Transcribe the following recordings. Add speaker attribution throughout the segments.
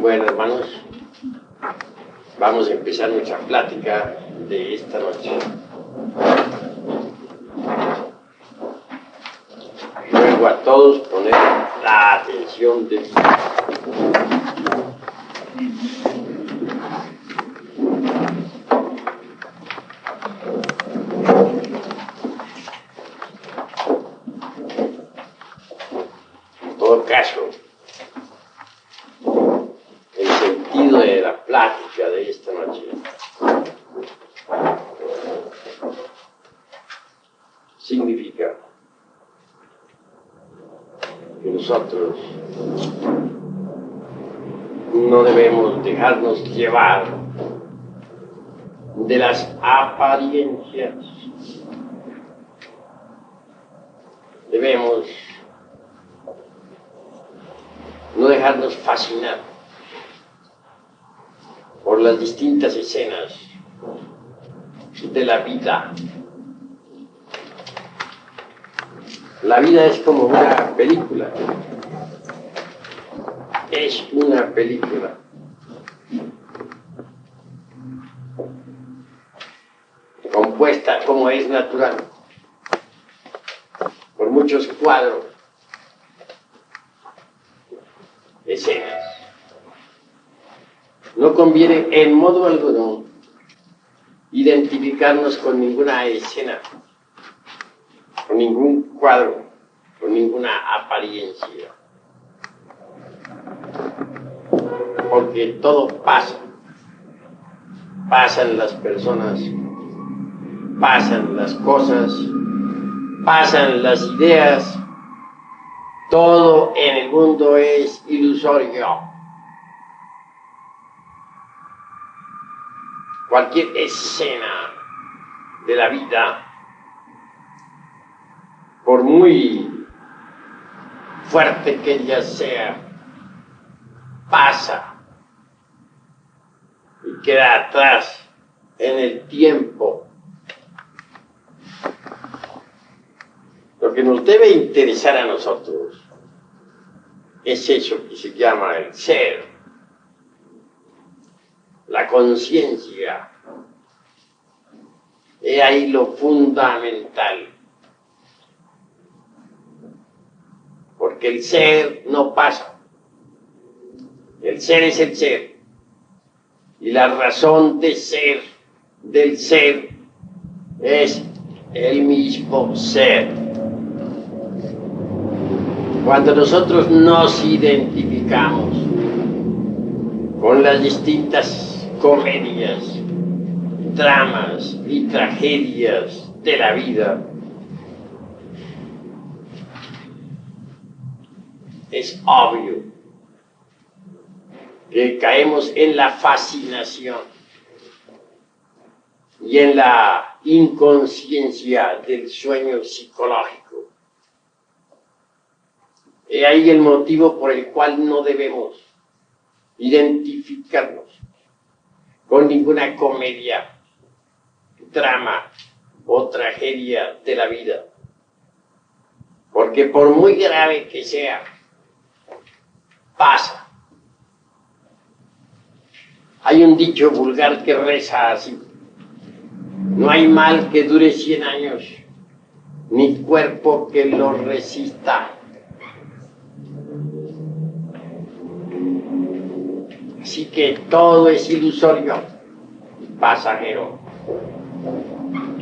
Speaker 1: Bueno, hermanos, vamos a empezar nuestra plática de esta noche. Ruego a todos poner la atención de en todo caso, el sentido de la plática de esta noche significa que nosotros no debemos dejarnos llevar de las apariencias. Debemos no dejarnos fascinar por las distintas escenas de la vida. La vida es como una película. Es una película. Compuesta, como es natural, por muchos cuadros, escenas. No conviene en modo alguno identificarnos con ninguna escena, con ningún cuadro, con ninguna apariencia. Porque todo pasa. Pasan las personas, pasan las cosas, pasan las ideas. Todo en el mundo es ilusorio. Cualquier escena de la vida, por muy fuerte que ella sea, pasa y queda atrás en el tiempo. Lo que nos debe interesar a nosotros es eso que se llama el ser, la conciencia. He ahí lo fundamental. Porque el ser no pasa. El ser es el ser. Y la razón de ser del ser es el mismo ser. Cuando nosotros nos identificamos con las distintas comedias, dramas y tragedias de la vida, es obvio que caemos en la fascinación y en la inconsciencia del sueño psicológico. He ahí el motivo por el cual no debemos identificarnos con ninguna comedia, drama o tragedia de la vida. Porque por muy grave que sea, pasa. Hay un dicho vulgar que reza así: no hay mal que dure 100 años, ni cuerpo que lo resista. Así que todo es ilusorio, pasajero.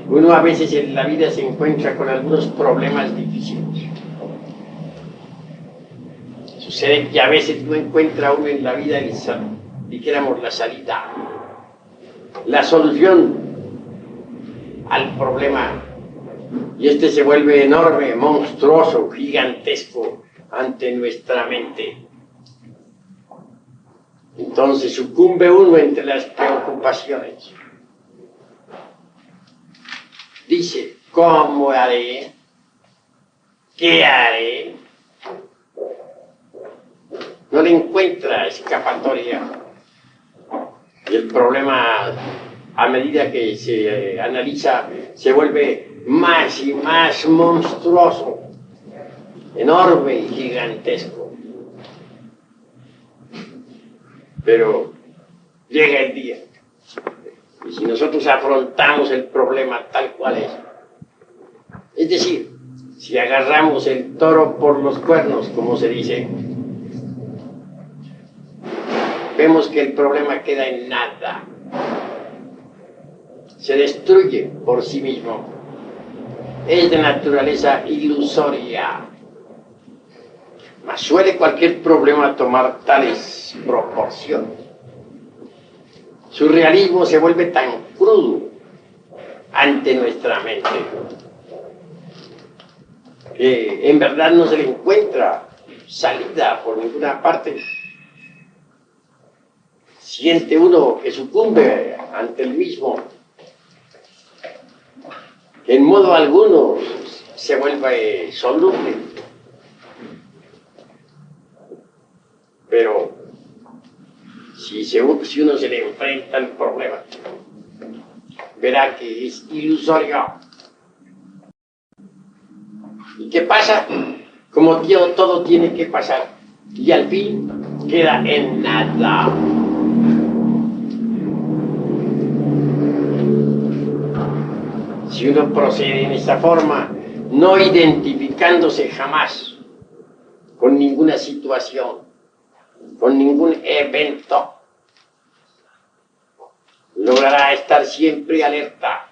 Speaker 1: Uno a veces en la vida se encuentra con algunos problemas difíciles. Sucede que a veces no encuentra uno en la vida dijéramos la salida, la solución al problema. Y este se vuelve enorme, monstruoso, gigantesco ante nuestra mente. Entonces sucumbe uno entre las preocupaciones. Dice, ¿cómo haré? ¿Qué haré? No le encuentra escapatoria. Y el problema, a medida que se analiza, se vuelve más y más monstruoso, enorme y gigantesco. Pero llega el día. Y si nosotros afrontamos el problema tal cual es decir, si agarramos el toro por los cuernos, como se dice, vemos que el problema queda en nada. Se destruye por sí mismo. Es de naturaleza ilusoria. Mas suele cualquier problema tomar tales proporciones. Su realismo se vuelve tan crudo ante nuestra mente que en verdad no se le encuentra salida por ninguna parte. Siente uno que sucumbe ante el mismo, que en modo alguno se vuelve soluble. Pero si uno se le enfrenta al problema, verá que es ilusorio. ¿Y qué pasa? Como todo tiene que pasar, y al fin queda en nada. Si uno procede en esta forma, no identificándose jamás con ninguna situación, con ningún evento, logrará estar siempre alerta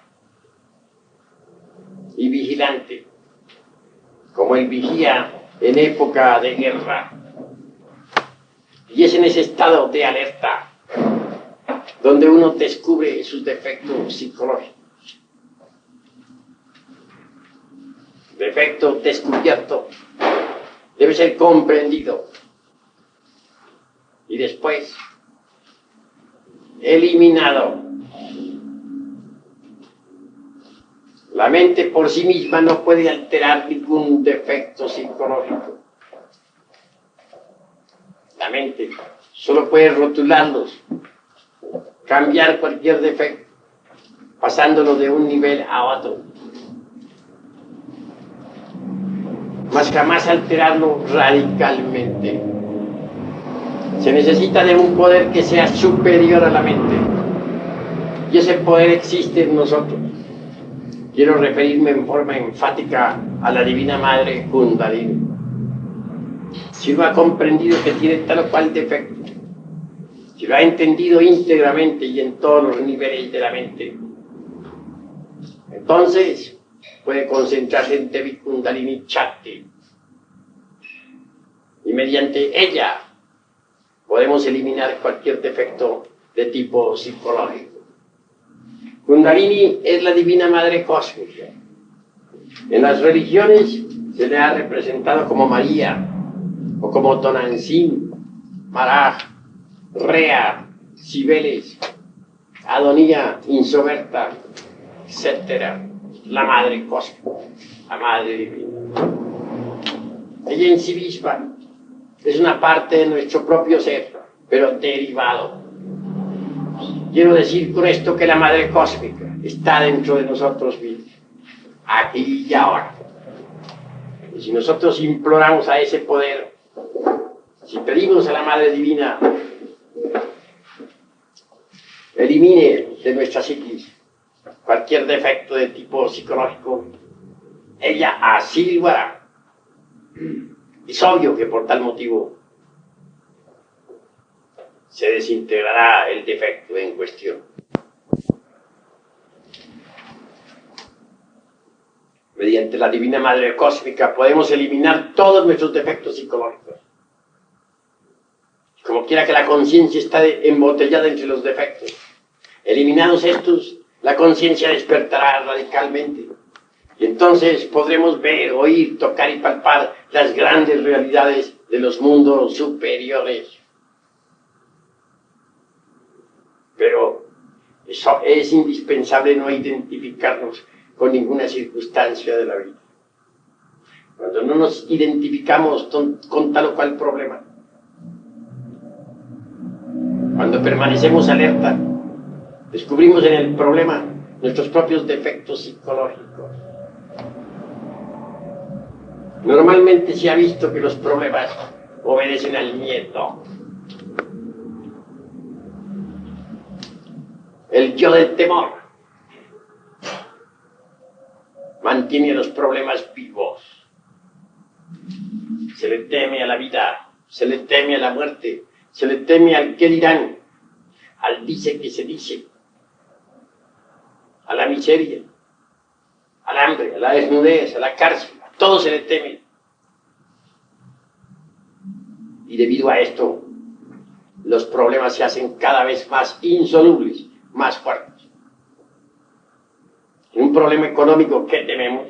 Speaker 1: y vigilante, como el vigía en época de guerra. Y es en ese estado de alerta donde uno descubre sus defectos psicológicos. Defecto descubierto debe ser comprendido y después eliminado. La mente por sí misma no puede alterar ningún defecto psicológico. La mente solo puede rotularlos, cambiar cualquier defecto, pasándolo de un nivel a otro, mas jamás alterarlo radicalmente. Se necesita de un poder que sea superior a la mente, y ese poder existe en nosotros. Quiero referirme en forma enfática a la Divina Madre Kundalini. Si lo ha comprendido que tiene tal o cual defecto, si lo ha entendido íntegramente y en todos los niveles de la mente, entonces puede concentrarse en Devi Kundalini Chakti. Y mediante ella podemos eliminar cualquier defecto de tipo psicológico. Kundalini es la Divina Madre Cósmica. En las religiones se le ha representado como María, o como Tonantzin, Maraj, Rea, Cibeles, Adonía, Insoberta, etc. La Madre Cósmica, la Madre Divina. Ella en sí misma es una parte de nuestro propio ser, pero derivado. Quiero decir con esto que la Madre Cósmica está dentro de nosotros mismos, aquí y ahora. Y si nosotros imploramos a ese poder, si pedimos a la Madre Divina, elimine de nuestra psiquis cualquier defecto de tipo psicológico, ella así lo hará. Es obvio que por tal motivo se desintegrará el defecto en cuestión. Mediante la Divina Madre Cósmica podemos eliminar todos nuestros defectos psicológicos. Como quiera que la conciencia está embotellada entre los defectos, eliminados estos, la conciencia despertará radicalmente. Y entonces podremos ver, oír, tocar y palpar las grandes realidades de los mundos superiores. Pero eso es indispensable no identificarnos con ninguna circunstancia de la vida. Cuando no nos identificamos con tal o cual problema, cuando permanecemos alerta, descubrimos en el problema nuestros propios defectos psicológicos. Normalmente se ha visto que los problemas obedecen al miedo. El yo del temor mantiene los problemas vivos. Se le teme a la vida, se le teme a la muerte, se le teme al qué dirán, al dice que se dice, a la miseria, al hambre, a la desnudez, a la cárcel, a todo se le teme. Y debido a esto, los problemas se hacen cada vez más insolubles, más fuertes. En un problema económico, ¿qué tememos?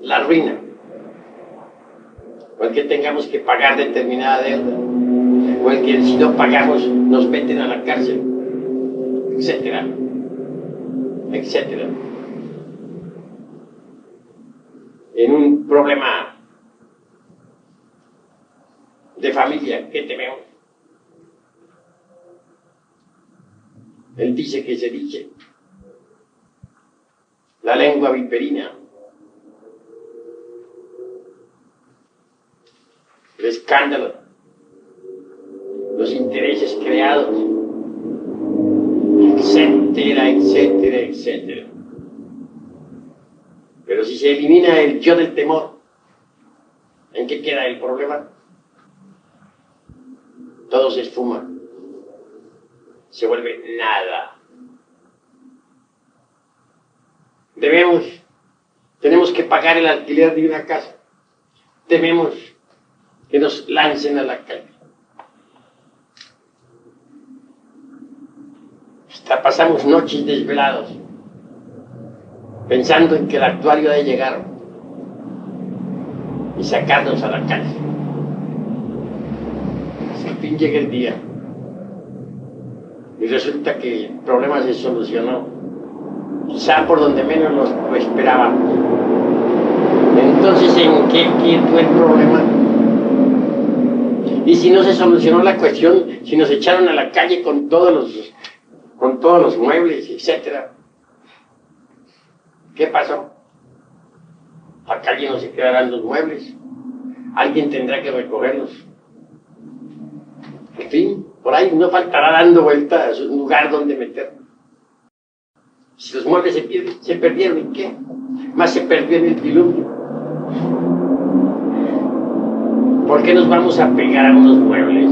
Speaker 1: La ruina. O el que tengamos que pagar determinada deuda. O el que si no pagamos nos meten a la cárcel. Etcétera. Etcétera. En un problema de familia, ¿qué tememos? Él dice que se dice. La lengua viperina. El escándalo. Los intereses creados. Etcétera, etcétera, etcétera. Pero si se elimina el yo del temor, ¿en qué queda el problema? Todo se esfuma, se vuelve nada. Tenemos que pagar el alquiler de una casa. Tememos que nos lancen a la calle. Hasta pasamos noches desvelados, pensando en que el actuario ha de llegar y sacarnos a la calle. Al fin llega el día y resulta que el problema se solucionó, quizá por donde menos lo esperábamos. Entonces, ¿en qué quedó el problema? Y si no se solucionó la cuestión, si nos echaron a la calle con todos los muebles, etcétera, ¿qué pasó? La calle no se quedarán los muebles, alguien tendrá que recogerlos. En fin, por ahí no faltará dando vueltas a un lugar donde meterlos. Si los muebles se perdieron, ¿y qué? Más se perdió en el diluvio. ¿Por qué nos vamos a pegar a unos muebles?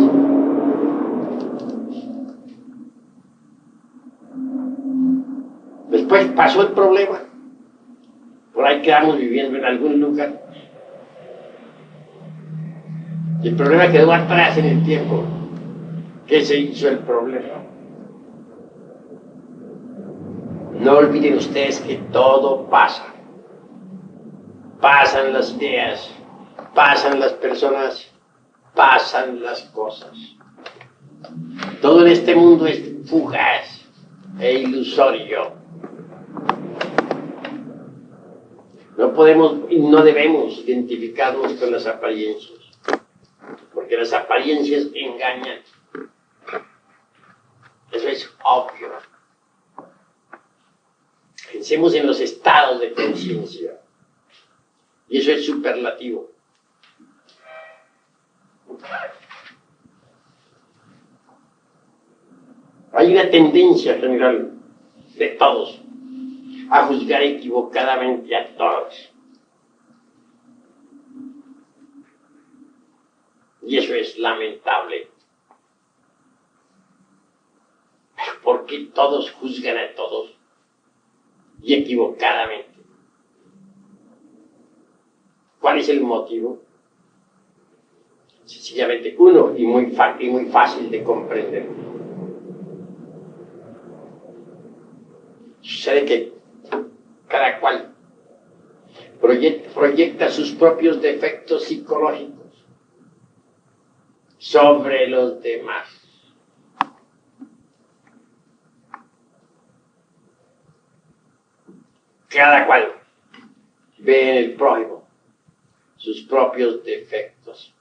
Speaker 1: Después pasó el problema. Por ahí quedamos viviendo en algún lugar. Y el problema quedó atrás en el tiempo. ¿Qué se hizo el problema? No olviden ustedes que todo pasa. Pasan las ideas, pasan las personas, pasan las cosas. Todo en este mundo es fugaz e ilusorio. No podemos y no debemos identificarnos con las apariencias, porque las apariencias engañan. Eso es obvio. Pensemos en los estados de conciencia. Y eso es superlativo. Hay una tendencia general de todos a juzgar equivocadamente a todos. Y eso es lamentable. Pero ¿por qué todos juzgan a todos? Y equivocadamente. ¿Cuál es el motivo? Sencillamente uno, y muy fácil de comprender. Sucede que cada cual proyecta sus propios defectos psicológicos sobre los demás. Cada cual ve en el prójimo sus propios defectos.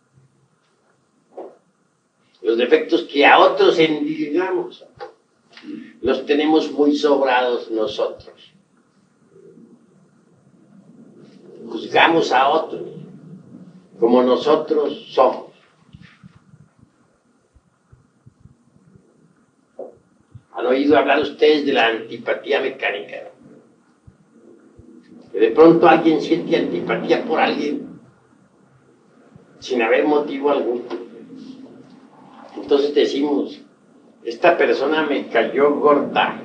Speaker 1: Los defectos que a otros endilgamos, los tenemos muy sobrados nosotros. Juzgamos a otros como nosotros somos. oído hablar ustedes de la antipatía mecánica. Que de pronto alguien siente antipatía por alguien sin haber motivo alguno. Entonces decimos, esta persona me cayó gorda.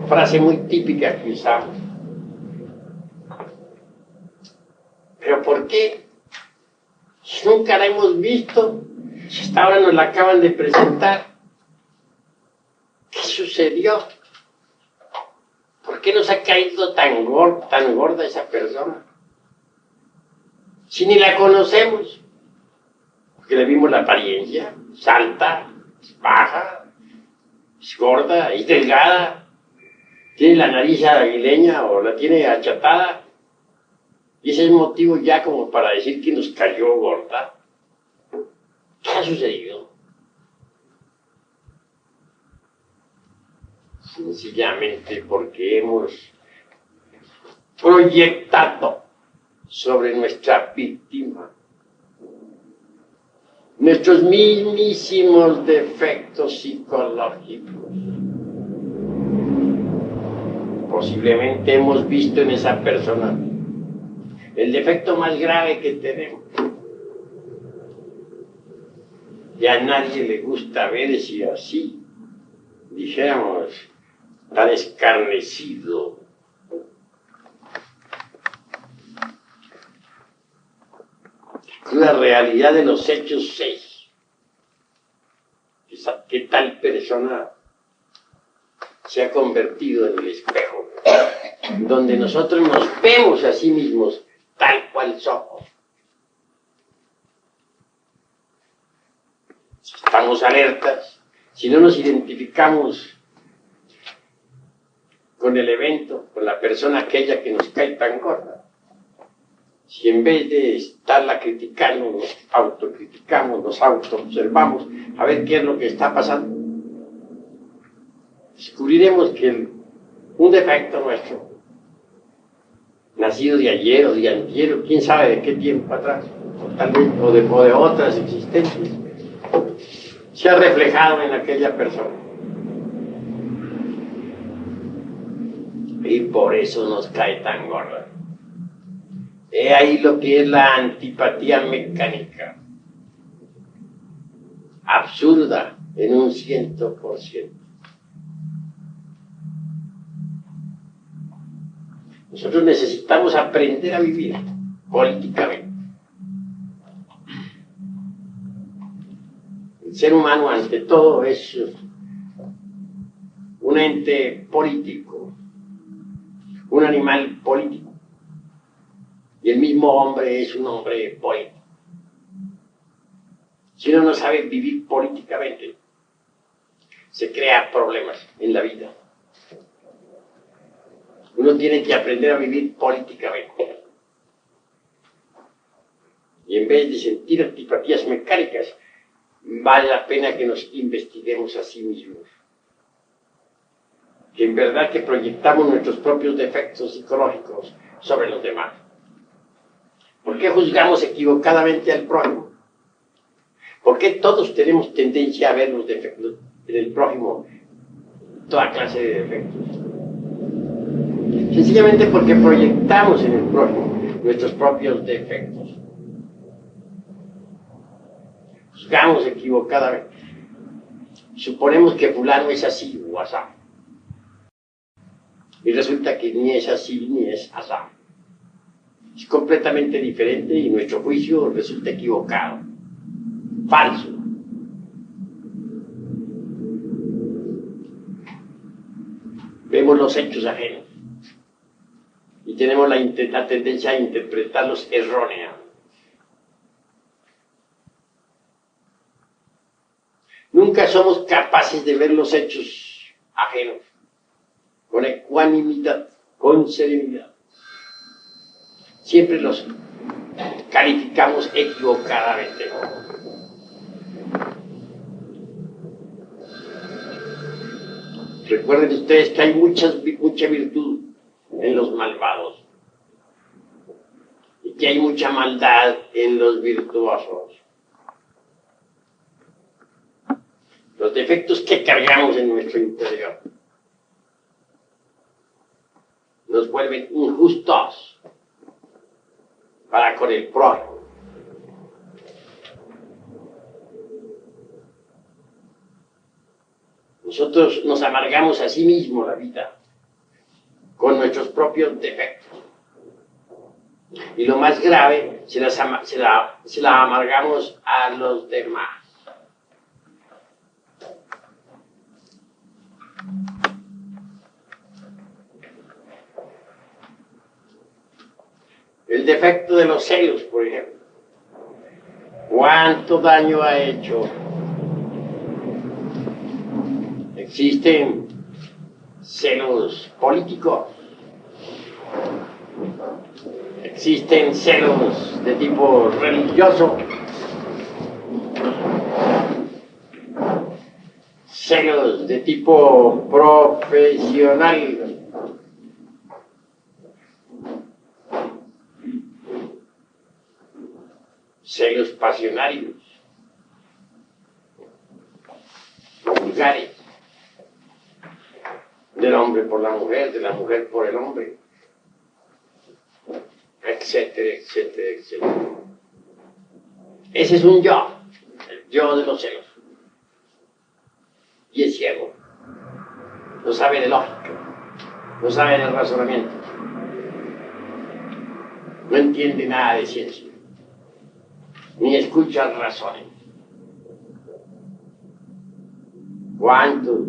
Speaker 1: Frase muy típica que usamos. ¿Pero por qué? Si nunca la hemos visto, si hasta ahora nos la acaban de presentar. ¿Qué sucedió? ¿Por qué nos ha caído tan gorda esa persona? Si ni la conocemos. Porque le vimos la apariencia, es alta, es baja, es gorda, es delgada, tiene la nariz aguileña o la tiene achatada. Y ese es motivo ya como para decir que nos cayó gorda. ¿Qué ha sucedido? Sencillamente porque hemos proyectado sobre nuestra víctima nuestros mismísimos defectos psicológicos. Posiblemente hemos visto en esa persona el defecto más grave que tenemos. Y a nadie le gusta verse así, dijéramos, tan escarnecido. La realidad de los hechos es que tal persona se ha convertido en el espejo, donde nosotros nos vemos a sí mismos tal cual somos. Si estamos alertas, si no nos identificamos con el evento, con la persona aquella que nos cae tan gorda, si en vez de estarla criticando, nos autocriticamos, nos autoobservamos, a ver qué es lo que está pasando, descubriremos que un defecto nuestro, nacido de ayer o de antier, o quién sabe de qué tiempo atrás, o tal vez o de otras existencias, se ha reflejado en aquella persona. Y por eso nos cae tan gorda. He ahí lo que es la antipatía mecánica, absurda en un 100%. Nosotros necesitamos aprender a vivir políticamente. El ser humano, ante todo, es un ente político, un animal político. Y el mismo hombre es un hombre político. Si uno no sabe vivir políticamente, se crean problemas en la vida. Uno tiene que aprender a vivir políticamente. Y en vez de sentir antipatías mecánicas, vale la pena que nos investiguemos a sí mismos. Que en verdad que proyectamos nuestros propios defectos psicológicos sobre los demás. ¿Por qué juzgamos equivocadamente al prójimo? ¿Por qué todos tenemos tendencia a ver los defectos en el prójimo? Toda clase de defectos. Sencillamente porque proyectamos en el prójimo nuestros propios defectos. Juzgamos equivocadamente. Suponemos que fulano es así o asá. Y resulta que ni es así ni es asá. Es completamente diferente y nuestro juicio resulta equivocado, falso. Vemos los hechos ajenos y tenemos la tendencia a interpretarlos erróneamente. Nunca somos capaces de ver los hechos ajenos con ecuanimidad, con serenidad. Siempre los calificamos equivocadamente. Recuerden ustedes que hay mucha virtud en los malvados y que hay mucha maldad en los virtuosos. los defectos que cargamos en nuestro interior, nos vuelven injustos para con el prójimo. Nosotros nos amargamos a sí mismos la vida con nuestros propios defectos. Y lo más grave, se la amargamos a los demás. El defecto de los celos, por ejemplo. ¿Cuánto daño ha hecho? Existen celos políticos. Existen celos de tipo religioso. Celos de tipo profesional. Celos pasionarios, vulgares, del hombre por la mujer, de la mujer por el hombre, etcétera, etcétera, etcétera. Ese es un yo, el yo de los celos. Y es ciego. No sabe de lógica, no sabe de razonamiento, no entiende nada de ciencia, ni escucha razones. ¿Cuántos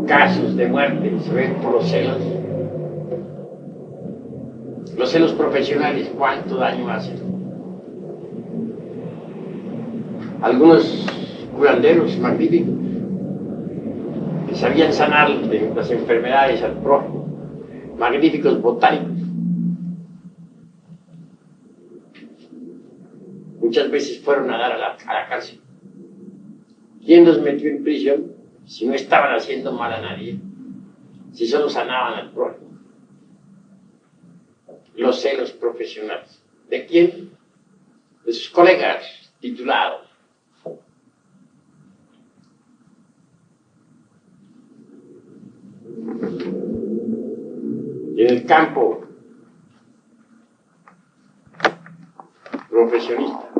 Speaker 1: casos de muerte se ven por los celos? Los celos profesionales, ¿cuánto daño hacen? Algunos curanderos magníficos que sabían sanar de las enfermedades al prójimo, magníficos botánicos, muchas veces fueron a dar a la cárcel. ¿Quién los metió en prisión si no estaban haciendo mal a nadie? Si solo sanaban al prójimo. Los celos profesionales. ¿De quién? De sus colegas titulados. Y en el campo profesionista,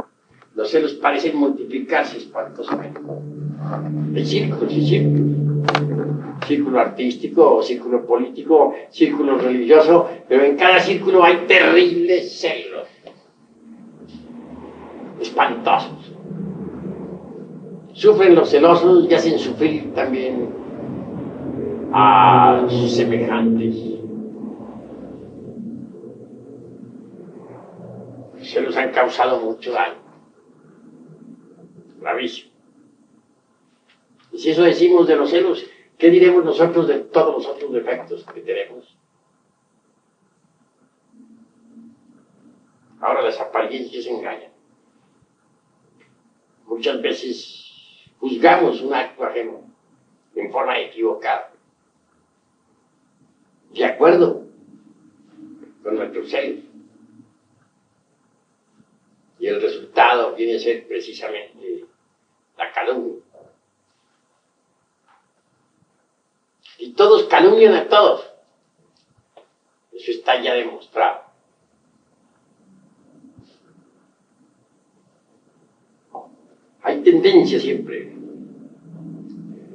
Speaker 1: los celos parecen multiplicarse espantosamente. Hay círculos y círculos. Círculo artístico, círculo político, círculo religioso, pero en cada círculo hay terribles celos. Espantosos. Sufren los celosos y hacen sufrir también a sus semejantes. Los celos han causado mucho daño. Gravísimo. Y si eso decimos de los celos, ¿qué diremos nosotros de todos los otros defectos que tenemos? Ahora las apariencias engañan. Muchas veces juzgamos un acto ajeno en forma equivocada, de acuerdo con nuestros celos. Y el resultado viene a ser precisamente la calumnia. Y todos calumnian a todos. Eso está ya demostrado. Hay tendencia siempre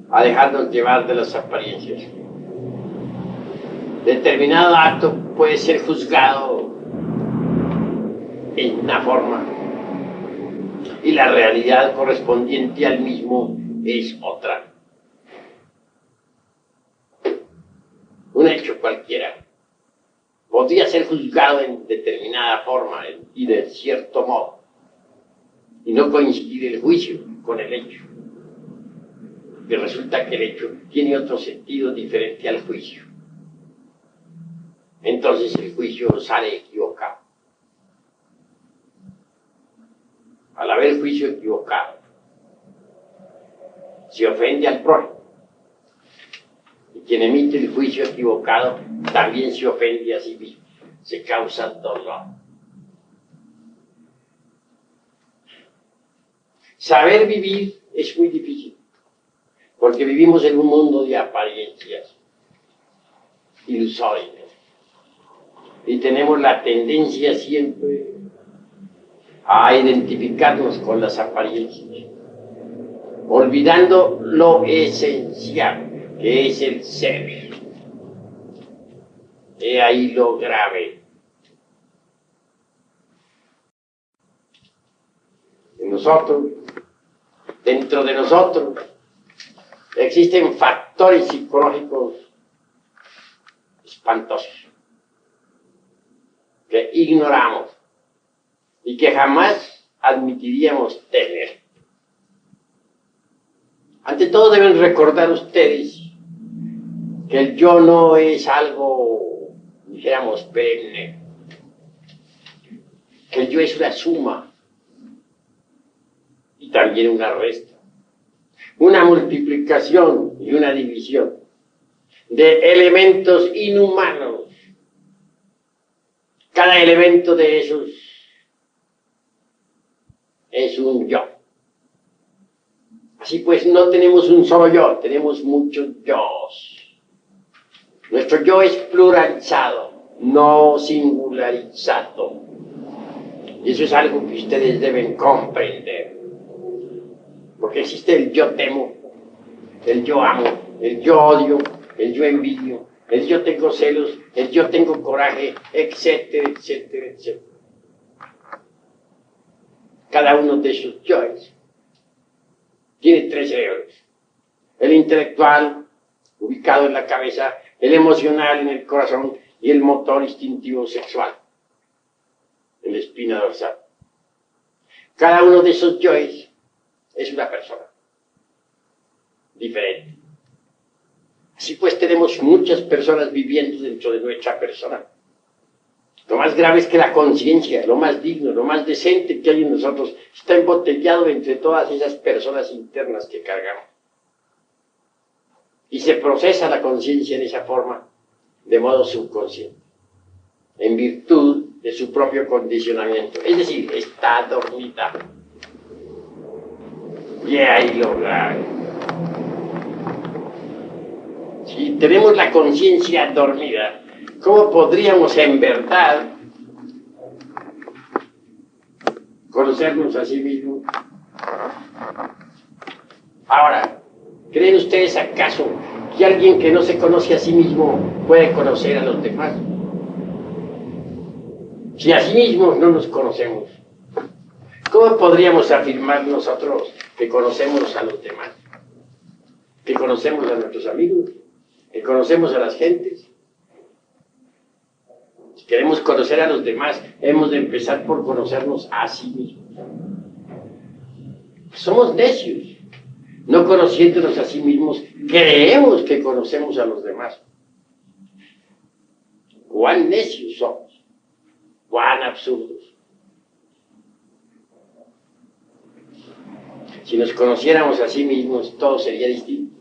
Speaker 1: a dejarnos llevar de las apariencias. Determinado acto puede ser juzgado en una forma y la realidad correspondiente al mismo es otra. Un hecho cualquiera podría ser juzgado en determinada forma y de cierto modo, y no coincide el juicio con el hecho. Y resulta que el hecho tiene otro sentido diferente al juicio. Entonces el juicio sale equivocado. Al haber juicio equivocado, se ofende al prójimo. Y quien emite el juicio equivocado también se ofende a sí mismo. Se causa dolor. Saber vivir es muy difícil, porque vivimos en un mundo de apariencias ilusorias y tenemos la tendencia siempre a identificarnos con las apariencias, olvidando lo esencial, que es el ser. He ahí lo grave. En nosotros, dentro de nosotros, existen factores psicológicos espantosos que ignoramos y que jamás admitiríamos tener. Ante todo deben recordar ustedes que el yo no es algo, dijéramos, perenne, que el yo es una suma y también una resta, una multiplicación y una división de elementos inhumanos. Cada elemento de esos es un yo. Así pues, no tenemos un solo yo, tenemos muchos yos. Nuestro yo es pluralizado, no singularizado. Y eso es algo que ustedes deben comprender. Porque existe el yo temo, el yo amo, el yo odio, el yo envidio, el yo tengo celos, el yo tengo coraje, etcétera, etcétera, etcétera. Cada uno de esos yoes tiene tres cerebros. El intelectual, ubicado en la cabeza, el emocional en el corazón y el motor instintivo sexual en la espina dorsal. Cada uno de esos yoes es una persona diferente. Así pues tenemos muchas personas viviendo dentro de nuestra persona. Lo más grave es que la conciencia, lo más digno, lo más decente que hay en nosotros, está embotellado entre todas esas personas internas que cargamos. Y se procesa la conciencia en esa forma, de modo subconsciente, en virtud de su propio condicionamiento. Es decir, está dormida. Y ahí lo grave. Si tenemos la conciencia dormida, ¿cómo podríamos en verdad conocernos a sí mismos? Ahora, ¿creen ustedes acaso que alguien que no se conoce a sí mismo puede conocer a los demás? Si a sí mismos no nos conocemos, ¿cómo podríamos afirmar nosotros que conocemos a los demás? Que conocemos a nuestros amigos, que conocemos a las gentes. Si queremos conocer a los demás, hemos de empezar por conocernos a sí mismos. Somos necios. No conociéndonos a sí mismos, creemos que conocemos a los demás. Cuán necios somos, cuán absurdos. Si nos conociéramos a sí mismos, todo sería distinto.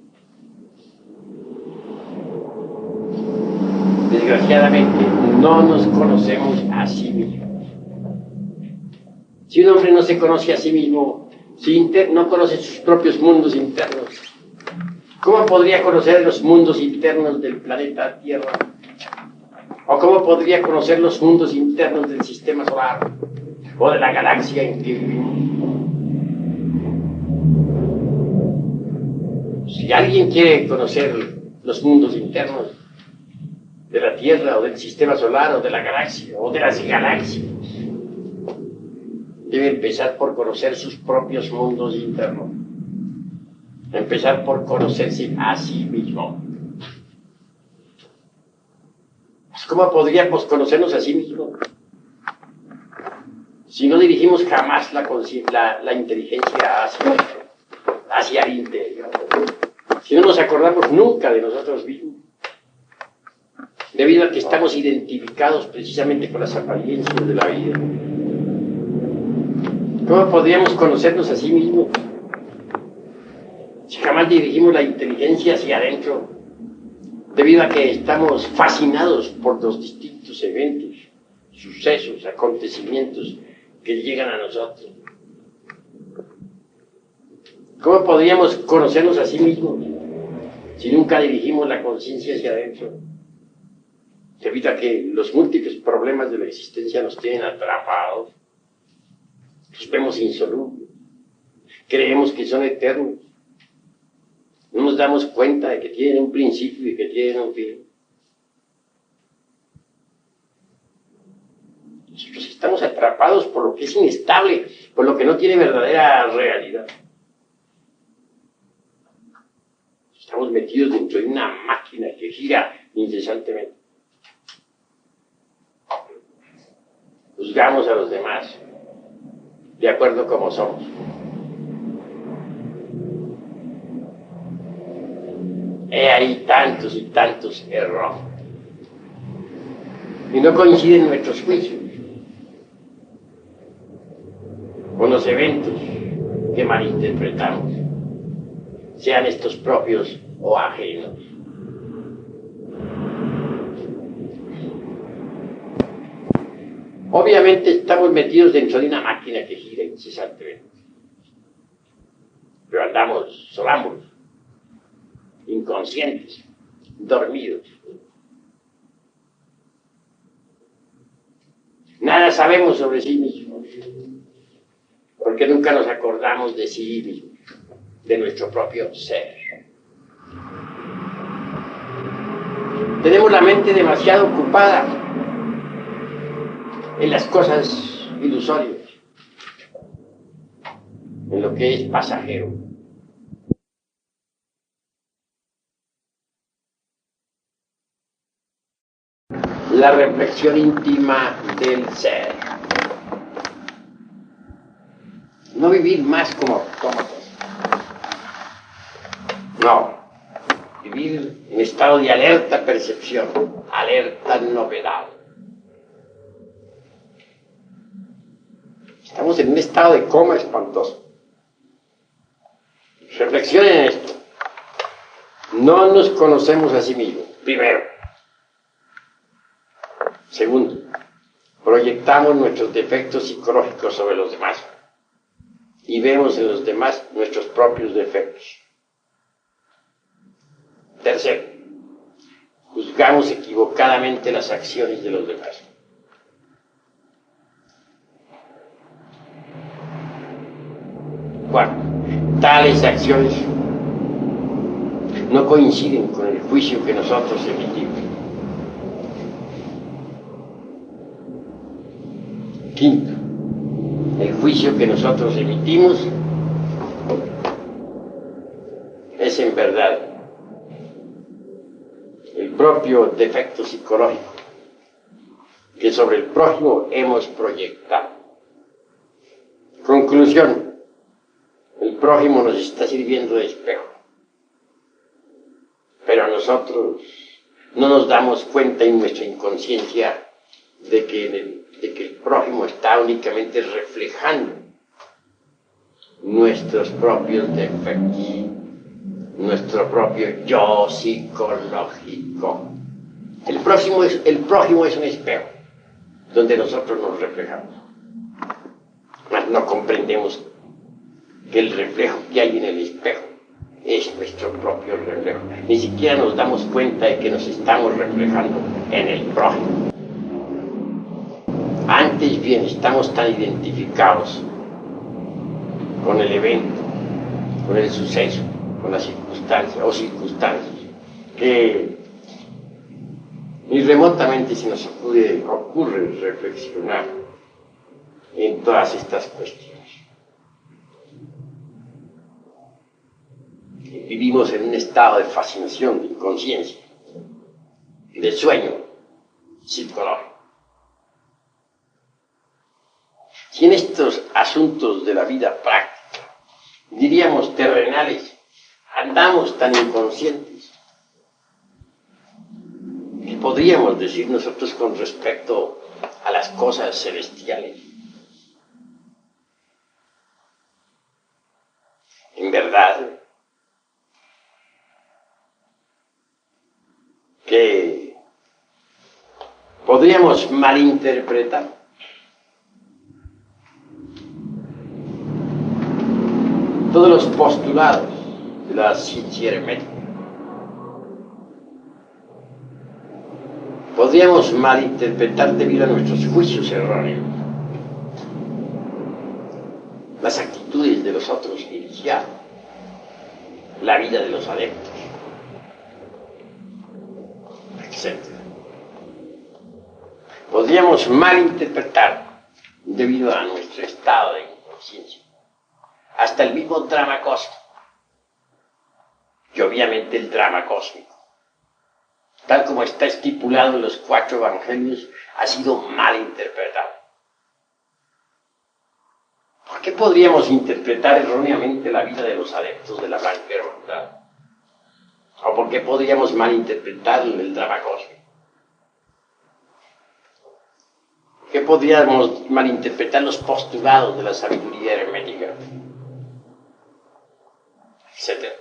Speaker 1: Desgraciadamente, no nos conocemos a sí mismos. Si un hombre no se conoce a sí mismo, si no conoce sus propios mundos internos, ¿cómo podría conocer los mundos internos del planeta Tierra? ¿O cómo podría conocer los mundos internos del sistema solar o de la galaxia en que vivimos? Si alguien quiere conocer los mundos internos de la Tierra o del sistema solar o de la galaxia o de las galaxias, debe empezar por conocer sus propios mundos internos. Empezar por conocerse a sí mismo. ¿Cómo podríamos conocernos a sí mismos si no dirigimos jamás la inteligencia hacia el interior? Si no nos acordamos nunca de nosotros mismos, debido a que estamos identificados precisamente con las apariencias de la vida. ¿Cómo podríamos conocernos a sí mismos si jamás dirigimos la inteligencia hacia adentro, debido a que estamos fascinados por los distintos eventos, sucesos, acontecimientos que llegan a nosotros? ¿Cómo podríamos conocernos a sí mismos si nunca dirigimos la conciencia hacia adentro? Se evita que los múltiples problemas de la existencia nos tienen atrapados, los vemos insolubles, creemos que son eternos, no nos damos cuenta de que tienen un principio y que tienen un fin. Nosotros estamos atrapados por lo que es inestable, por lo que no tiene verdadera realidad. Estamos metidos dentro de una máquina que gira incesantemente. Juzgamos a los demás de acuerdo como somos. Hay tantos y tantos errores. Y no coinciden nuestros juicios con los eventos que malinterpretamos, sean estos propios o ajenos. Obviamente estamos metidos dentro de una máquina que gira incesantemente, pero andamos sonámbulos, inconscientes, dormidos. Nada sabemos sobre sí mismos, porque nunca nos acordamos de sí mismos, de nuestro propio ser. Tenemos la mente demasiado ocupada en las cosas ilusorias, en lo que es pasajero. La reflexión íntima del ser. No vivir más como autómatas. No. Vivir en estado de alerta percepción, alerta novedad. Estamos en un estado de coma espantoso. Reflexionen en esto. No nos conocemos a sí mismos, primero. Segundo, proyectamos nuestros defectos psicológicos sobre los demás y vemos en los demás nuestros propios defectos. Tercero, juzgamos equivocadamente las acciones de los demás. Cuarto, tales acciones no coinciden con el juicio que nosotros emitimos. Quinto, el juicio que nosotros emitimos es en verdad el propio defecto psicológico que sobre el prójimo hemos proyectado. Conclusión, el prójimo nos está sirviendo de espejo, pero nosotros no nos damos cuenta en nuestra inconsciencia de que el prójimo está únicamente reflejando nuestros propios defectos, nuestro propio yo psicológico. El prójimo es un espejo donde nosotros nos reflejamos. Mas no comprendemos que el reflejo que hay en el espejo es nuestro propio reflejo. Ni siquiera nos damos cuenta de que nos estamos reflejando en el prójimo. Antes bien, estamos tan identificados con el evento, con el suceso, con la circunstancia o circunstancias, que ni remotamente se nos ocurre reflexionar en todas estas cuestiones. Vivimos en un estado de fascinación, de inconsciencia, de sueño psicológico. Si en estos asuntos de la vida práctica, diríamos terrenales, andamos tan inconscientes, ¿qué podríamos decir nosotros con respecto a las cosas celestiales? En verdad, que podríamos malinterpretar todos los postulados de la ciencia hermética. Podríamos malinterpretar debido a nuestros juicios erróneos las actitudes de los otros iniciados, la vida de los adeptos, etc. Podríamos malinterpretar debido a nuestro estado de inconsciencia hasta el mismo drama cósmico, y obviamente el drama cósmico, tal como está estipulado en los 4 evangelios, ha sido mal interpretado. ¿Por qué podríamos interpretar erróneamente la vida de los adeptos de la Blanca Hermandad? ¿O por qué podríamos malinterpretar el drama cósmico? ¿Por qué podríamos malinterpretar los postulados de la sabiduría hermética? Etcétera.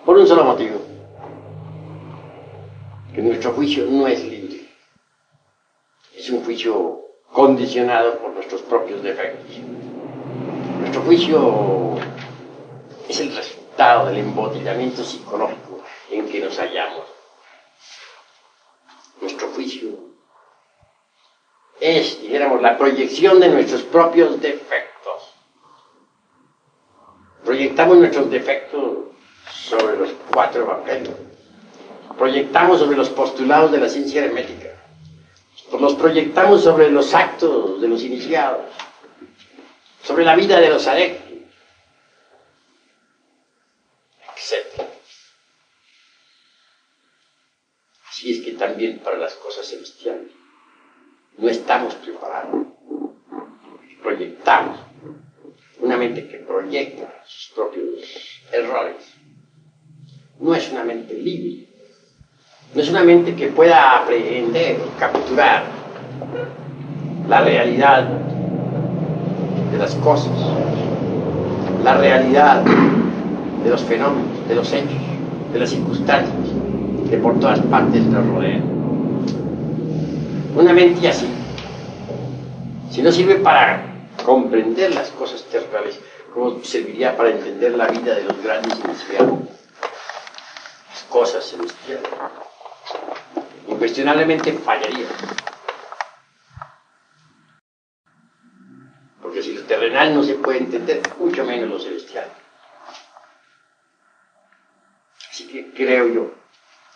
Speaker 1: Por un solo motivo: que nuestro juicio no es libre. Es un juicio condicionado por nuestros propios defectos. Nuestro juicio es el resultado del embotellamiento psicológico en que nos hallamos. Nuestro juicio es, dijéramos, la proyección de nuestros propios defectos. Proyectamos nuestros defectos sobre los 4 evangelios. Proyectamos sobre los postulados de la ciencia hermética. Los proyectamos sobre los actos de los iniciados, sobre la vida de los adeptos, etc. Así es que también para las cosas celestiales no estamos preparados. Proyectamos. Una mente que proyecta sus propios errores no es una mente libre. No es una mente que pueda aprehender, capturar la realidad de las cosas, la realidad de los fenómenos, de los hechos, de las circunstancias que por todas partes nos rodean. Una mente así, si no sirve para comprender las cosas terrenales, ¿cómo serviría para entender la vida de los grandes iniciados? Las cosas celestiales. Incuestionablemente fallaría. Porque si lo terrenal no se puede entender, mucho menos lo celestial. Así que creo yo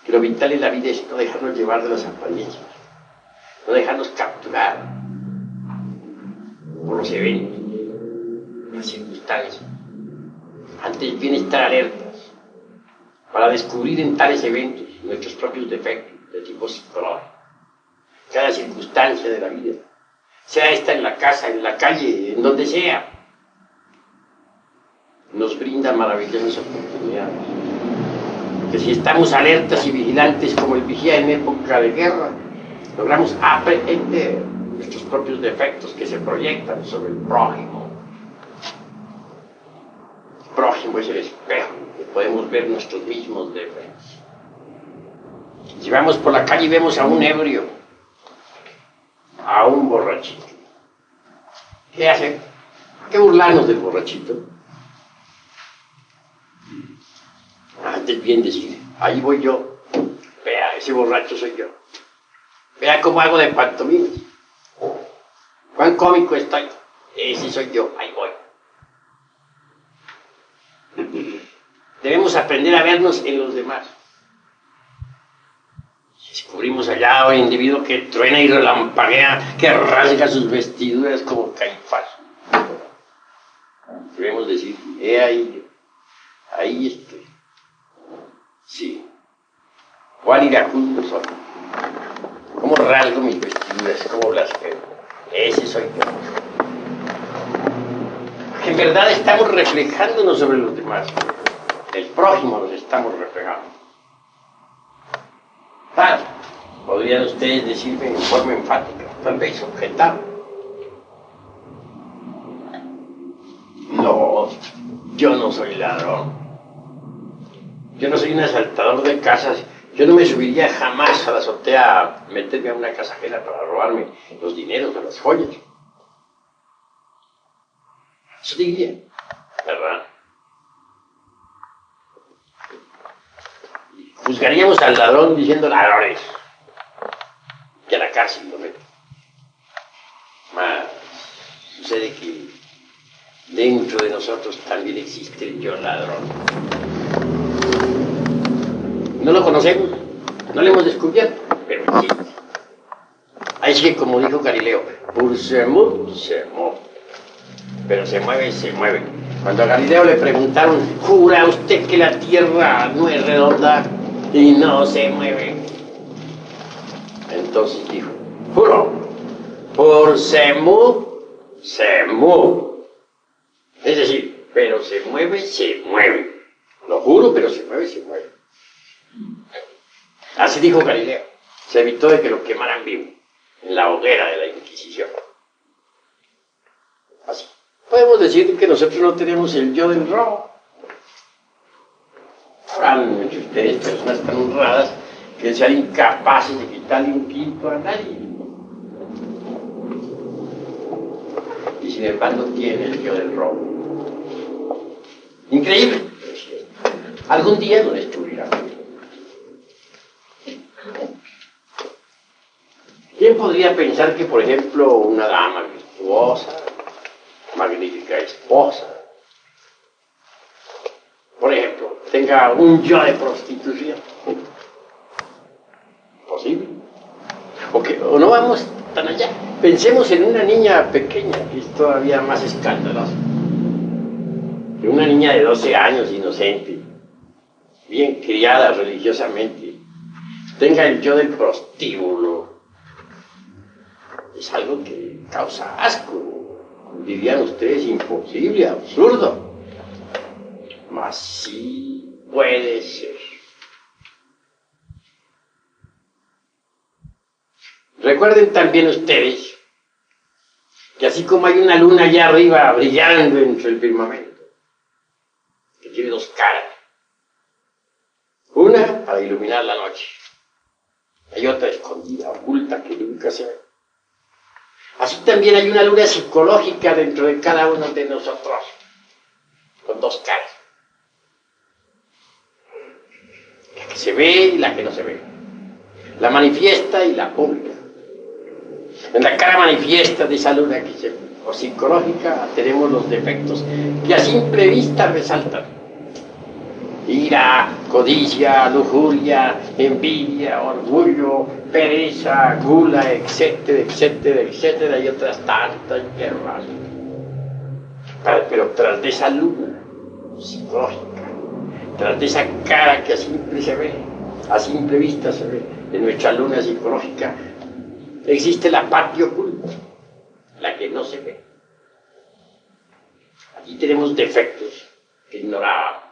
Speaker 1: que lo vital en la vida es no dejarnos llevar de las apariencias, no dejarnos capturar por los eventos, las circunstancias. Antes bien estar alertas para descubrir en tales eventos nuestros propios defectos de tipo psicológico. Cada circunstancia de la vida, sea esta en la casa, en la calle, en donde sea, nos brinda maravillosas oportunidades. Que si estamos alertas y vigilantes como el vigía en época de guerra, logramos aprehender nuestros propios defectos que se proyectan sobre el prójimo. El prójimo es el espejo, que podemos ver nuestros mismos defectos. Si vamos por la calle y vemos a un ebrio, a un borrachito, ¿qué hace? ¿Por qué burlarnos del borrachito? Antes bien decir, ahí voy yo, vea, ese borracho soy yo. Vea cómo hago de pantomima. Cuán cómico estoy. Ese soy yo, ahí voy. Debemos aprender a vernos en los demás. Descubrimos allá a un individuo que truena y relampaguea, que rasga sus vestiduras como Caifás. Debemos decir, ahí estoy. Sí. Cuán iracundo soy. Cómo rasgo mis vestiduras, cómo blasfemo. Ese soy yo. Porque en verdad estamos reflejándonos sobre los demás. El prójimo nos estamos reflejando. Tal, podrían ustedes decirme en forma enfática, tal vez objetar. No, yo no soy ladrón. Yo no soy un asaltador de casas. Yo no me subiría jamás a la azotea a meterme a una casa ajena para robarme los dineros o las joyas. Eso diría, ¿verdad? Juzgaríamos al ladrón diciendo ladrones, que a la cárcel lo meten. Mas sucede que dentro de nosotros también existe el yo ladrón. No lo conocemos, no lo hemos descubierto, pero existe. Ahí sí, como dijo Galileo, pur se mueve, pero se mueve, se mueve. Cuando a Galileo le preguntaron, ¿jura usted que la Tierra no es redonda y no se mueve? Entonces dijo, juro, por se mueve. Es decir, pero se mueve, se mueve. Lo juro, pero se mueve, se mueve. Así dijo Galileo. Se evitó de que lo quemaran vivo en la hoguera de la Inquisición. Así. Podemos decir que nosotros no tenemos el yo del robo. Habrán entre ustedes personas tan honradas que sean incapaces de quitarle un quinto a nadie. Y sin embargo tienen el yo del robo. Increíble, pero es cierto. Algún día lo descubrirán. ¿Quién podría pensar que, por ejemplo, una dama virtuosa, magnífica esposa, por ejemplo, tenga un yo de prostitución? ¿Posible? O no vamos tan allá. Pensemos en una niña pequeña, que es todavía más escandalosa. Que una niña de 12 años, inocente, bien criada religiosamente, tenga el yo del prostíbulo. Es algo que causa asco. Dirían ustedes, imposible, absurdo. Mas sí puede ser. Recuerden también ustedes que así como hay una luna allá arriba brillando entre el firmamento, que tiene dos caras, una para iluminar la noche, hay otra escondida, oculta, que nunca se ve. Así también hay una luna psicológica dentro de cada uno de nosotros, con dos caras. La que se ve y la que no se ve. La manifiesta y la pública. En la cara manifiesta de esa luna o psicológica tenemos los defectos que a simple vista resaltan. Ira, codicia, lujuria, envidia, orgullo, pereza, gula, etcétera, etcétera, etcétera, y otras tantas guerras. Pero tras de esa luna psicológica, tras de esa cara que a simple vista se ve, en nuestra luna psicológica, existe la parte oculta, la que no se ve. Allí tenemos defectos que ignorábamos.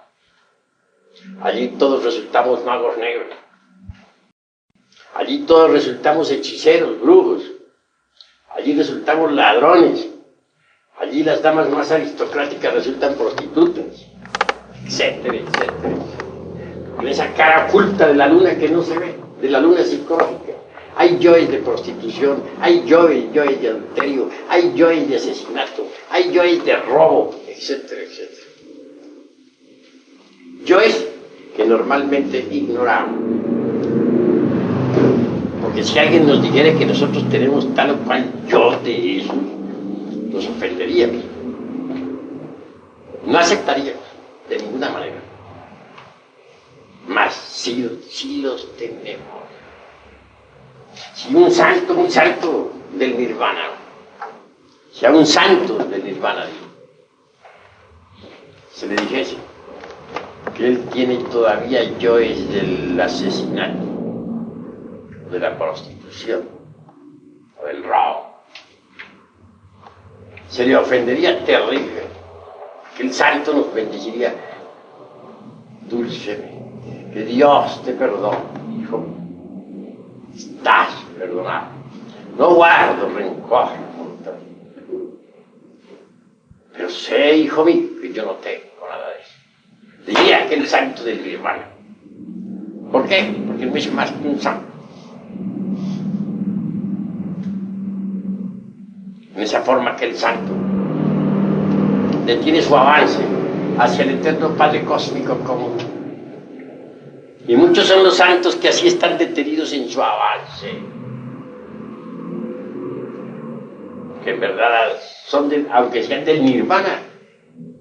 Speaker 1: Allí todos resultamos magos negros. Allí todos resultamos hechiceros, brujos. Allí resultamos ladrones. Allí las damas más aristocráticas resultan prostitutas, etcétera, etcétera. Con esa cara oculta de la luna que no se ve, de la luna psicológica. Hay yoes de prostitución, hay yoes de adulterio, hay yoes de asesinato, hay yoes de robo, etcétera, etcétera. Yoes que normalmente ignoramos. Porque si alguien nos dijera que nosotros tenemos tal o cual yo de eso, nos ofenderíamos. No aceptaríamos de ninguna manera. Mas sí los tenemos. Si un santo del nirvana, si a un santo del nirvana se le dijese que él tiene todavía yoes del asesinato, o de la prostitución, o del robo, se le ofendería terrible, que el santo nos bendeciría dulcemente, que Dios te perdone, hijo mío, estás perdonado, no guardo rencor contra ti, pero sé, hijo mío, que yo no tengo nada de eso. Diría aquel santo del nirvana. ¿Por qué? Porque no es más que un santo. En esa forma que el santo detiene su avance hacia el eterno Padre Cósmico común. Y muchos son los santos que así están detenidos en su avance, que en verdad son, aunque sean del nirvana,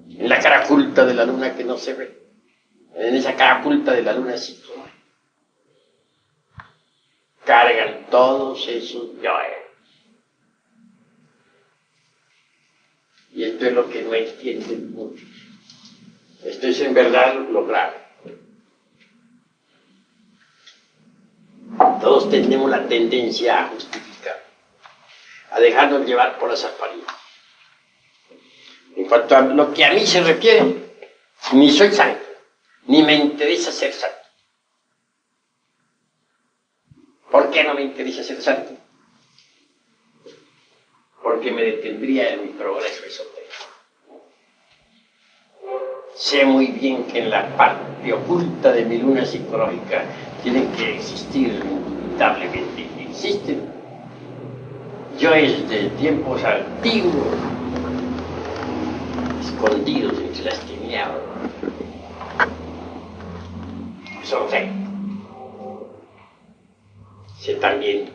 Speaker 1: en la cara oculta de la luna que no se ve, en esa cara oculta de la luna sí cargan todos esos yoes. Y esto es lo que no entienden muchos. Esto es en verdad lo grave. Todos tenemos la tendencia a justificar, a dejarnos llevar por las apariencias. En cuanto a lo que a mí se refiere, ni soy santo, ni me interesa ser santo. ¿Por qué no me interesa ser santo? Porque me detendría en mi progreso esotérico. Sé muy bien que en la parte oculta de mi luna psicológica tienen que existir, indubitablemente existen, yoes de tiempos antiguos, escondidos entre las tinieblas. Eso lo sé. Sé también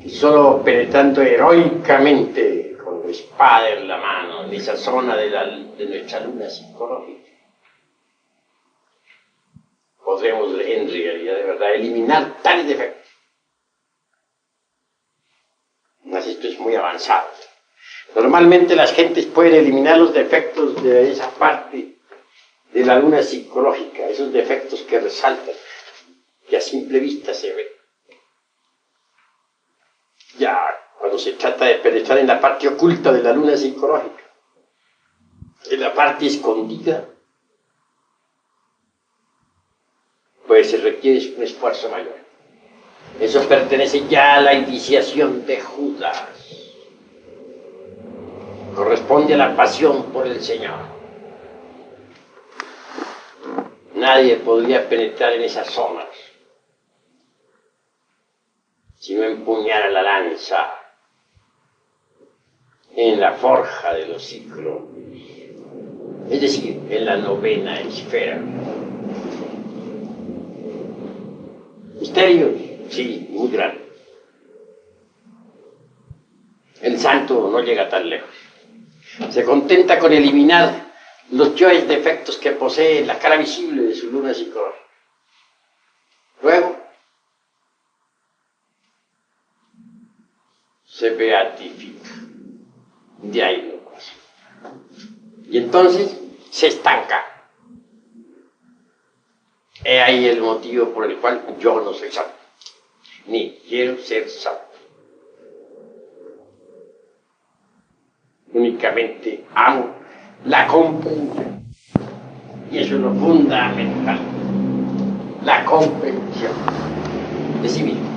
Speaker 1: que solo penetrando heroicamente con la espada en la mano en esa zona de nuestra luna psicológica podremos en realidad de verdad eliminar tales defectos. Mas esto es muy avanzado. Normalmente las gentes pueden eliminar los defectos de esa parte de la luna psicológica, esos defectos que resaltan, que a simple vista se ven. Ya cuando se trata de penetrar en la parte oculta de la luna psicológica, en la parte escondida, pues se requiere un esfuerzo mayor. Eso pertenece ya a la iniciación de Judas. Corresponde a la pasión por el Señor. Nadie podría penetrar en esas zonas si no empuñara la lanza en la forja de los ciclos, es decir, en la novena esfera. Misterios, sí, muy grandes. El santo no llega tan lejos. Se contenta con eliminar los yoes defectos que posee en la cara visible de su luna psicológica. Luego, se beatifica. De ahí no pasa. Y entonces se estanca. He ahí el motivo por el cual yo no soy santo, ni quiero ser santo. Únicamente amo la comprensión. Y eso es lo fundamental. La comprensión de sí mismo.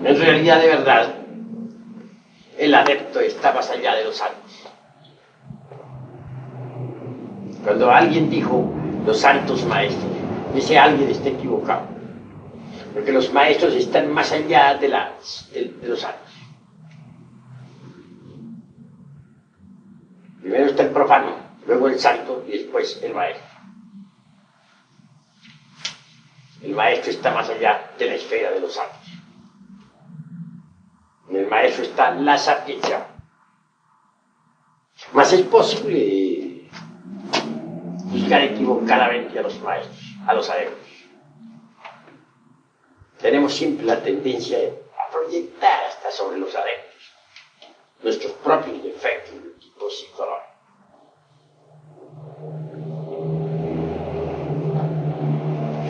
Speaker 1: En realidad, de verdad, el adepto está más allá de los santos. Cuando alguien dijo los santos maestros, ese alguien está equivocado. Porque los maestros están más allá de los santos. Primero está el profano, luego el santo y después el maestro. El maestro está más allá de la esfera de los santos. En el maestro está la sapiencia. Mas es posible juzgar equivocadamente a los maestros, a los adeptos. Tenemos siempre la tendencia a proyectar hasta sobre los adeptos nuestros propios defectos de tipo psicológico.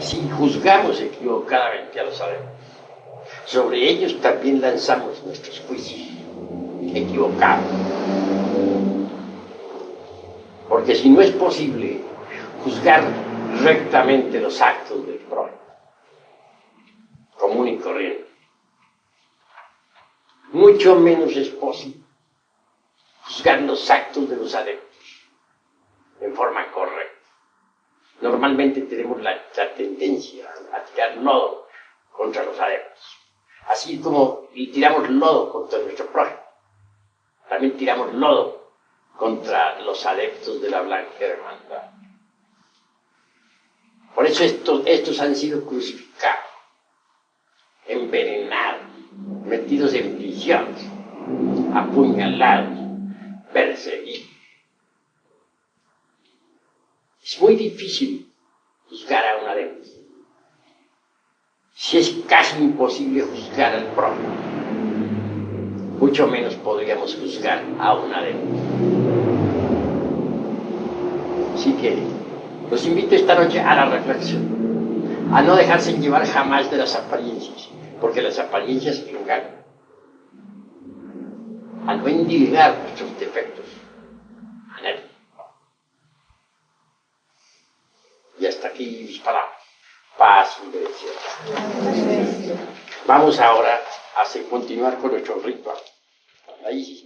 Speaker 1: Si juzgamos equivocadamente a los adeptos, sobre ellos también lanzamos nuestros juicios equivocados. Porque si no es posible juzgar rectamente los actos del prójimo, común y corriente, mucho menos es posible juzgar los actos de los adeptos en forma correcta. Normalmente tenemos la tendencia a tirar lodo contra los adeptos, así como tiramos lodo contra nuestro prójimo. También tiramos lodo contra los adeptos de la Blanca Hermandad. Por eso estos han sido crucificados, envenenados, metidos en prisiones, apuñalados, perseguidos. Es muy difícil juzgar a un adepto. Si es casi imposible juzgar al prójimo, mucho menos podríamos juzgar a un adepto. Así que los invito esta noche a la reflexión, a no dejarse llevar jamás de las apariencias, porque las apariencias engañan, a no endilgar nuestros defectos a nadie. Y hasta aquí mis palabras. Paz y bendición. Vamos ahora a continuar con nuestro ritual. La Isis